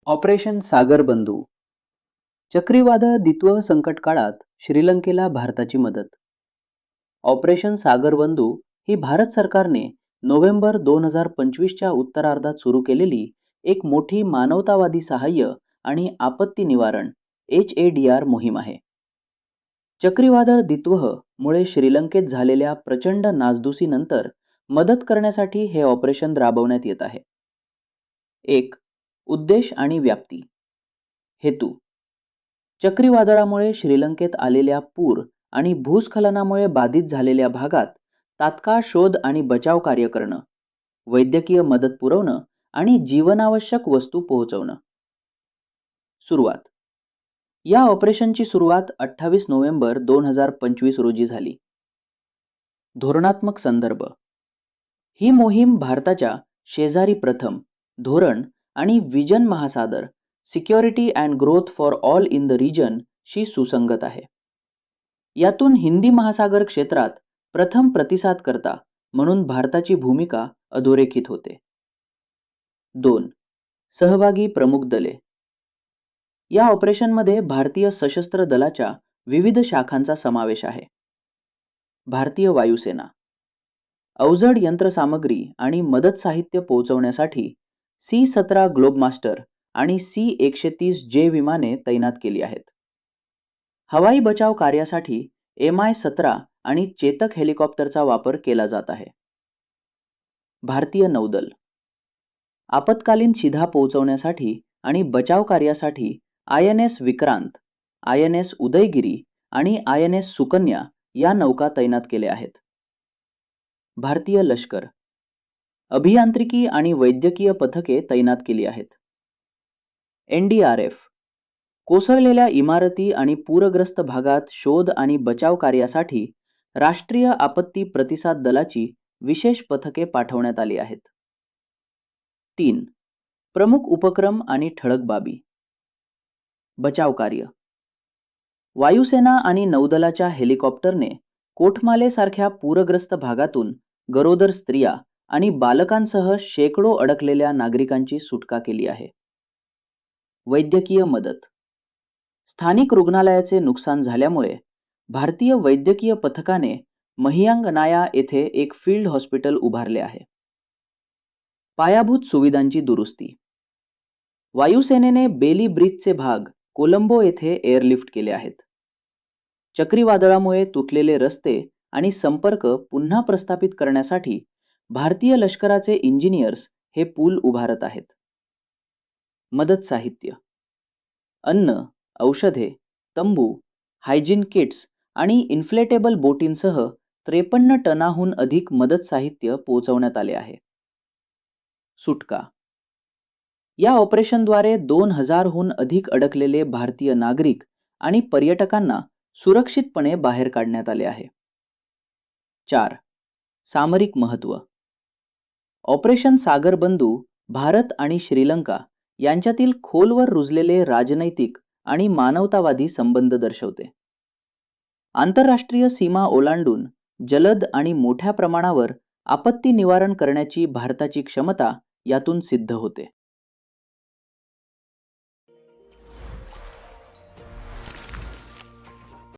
Operation सागर बंधू. चक्रीवादळ द्वित्व संकट काळात श्रीलंकेला भारताची मदत. ऑपरेशन सागर बंधू ही भारत सरकारने नोव्हेंबर 2025च्या उत्तरार्धात सुरू केलेली एक मोठी मानवतावादी सहाय्य आणि आपत्ती निवारण HADR मोहीम आहे. चक्रीवादळ दित्वह मुळे श्रीलंकेत झालेल्या प्रचंड नासधुसीनंतर मदत करण्यासाठी हे ऑपरेशन राबवण्यात येत आहे. 1. उद्देश आणि व्याप्ती. हेतू. चक्रीवादळामुळे श्रीलंकेत आलेल्या पूर आणि भूस्खलनामुळे बाधित झालेल्या भागात तात्काळ शोध आणि बचाव कार्य करणं, वैद्यकीय मदत पुरवणं आणि जीवनावश्यक वस्तू पोहोचवणं. सुरुवात. या ऑपरेशनची सुरुवात 28 नोव्हेंबर 2025 रोजी झाली. धोरणात्मक संदर्भ. ही मोहीम भारताच्या शेजारी प्रथम धोरण आणि विजन महासागर security and growth for all in the region शी सुसंगत आहे. यातून हिंदी महासागर क्षेत्रात प्रथम प्रतिसादकर्ता म्हणून भारताची भूमिका अधोरेखित होते. 2. सहभागी प्रमुख दले. या ऑपरेशनमध्ये भारतीय सशस्त्र दलाच्या विविध शाखांचा समावेश आहे. भारतीय वायुसेना. अवजड यंत्रसामग्री आणि मदत साहित्य पोहोचवण्यासाठी C-17 ग्लोबमास्टर आणि C-130J विमाने तैनात केली आहेत. हवाई बचाव कार्यासाठी Mi-17 आणि चेतक हेलिकॉप्टरचा वापर केला जात आहे. भारतीय नौदल. आपत्कालीन शिधा पोहोचवण्यासाठी आणि बचाव कार्यासाठी INS विक्रांत, INS उदयगिरी आणि INS सुकन्या या नौका तैनात केल्या आहेत. भारतीय लष्कर. अभियांत्रिकी आणि वैद्यकीय पथके तैनात केली आहेत. NDRF. कोसळलेल्या इमारती आणि पूरग्रस्त भागात शोध आणि बचाव कार्यासाठी राष्ट्रीय आपत्ती प्रतिसाद दलाची विशेष पथके पाठवण्यात आली आहेत. 3. प्रमुख उपक्रम आणि ठळक बाबी. बचाव कार्य. वायुसेना आणि नौदलाच्या हेलिकॉप्टरने कोठमालेसारख्या पूरग्रस्त भागातून गरोदर स्त्रिया आणि बालकांसह शेकडो अडकलेल्या नागरिकांची सुटका केली आहे. वैद्यकीय मदत. स्थानिक रुग्णालयाचे नुकसान झाल्यामुळे भारतीय वैद्यकीय पथकाने महियांग नाया येथे एक फील्ड हॉस्पिटल उभारले आहे. पायाभूत सुविधांची दुरुस्ती. वायुसेनेने बेली ब्रिजचे भाग कोलंबो येथे एअरलिफ्ट केले आहेत. चक्रीवादळामुळे तुटलेले रस्ते आणि संपर्क पुन्हा प्रस्थापित करण्यासाठी भारतीय लष्कराचे इंजिनियर्स हे पूल उभारत आहेत. मदत साहित्य. अन्न, औषधे, तंबू, हायजीन किट्स आणि इन्फ्लेटेबल बोटींसह 53 टनाहून अधिक मदत साहित्य पोहोचवण्यात आले आहे. सुटका. या ऑपरेशनद्वारे 2000हून अधिक अडकलेले भारतीय नागरिक आणि पर्यटकांना सुरक्षितपणे बाहेर काढण्यात आले आहे. 4. सामरिक महत्त्व. ऑपरेशन सागर बंधू भारत आणि श्रीलंका यांच्यातील खोलवर रुजलेले राजनैतिक आणि मानवतावादी संबंध दर्शवते. आंतरराष्ट्रीय सीमा ओलांडून जलद आणि मोठ्या प्रमाणावर आपत्ती निवारण करण्याची भारताची क्षमता यातून सिद्ध होते.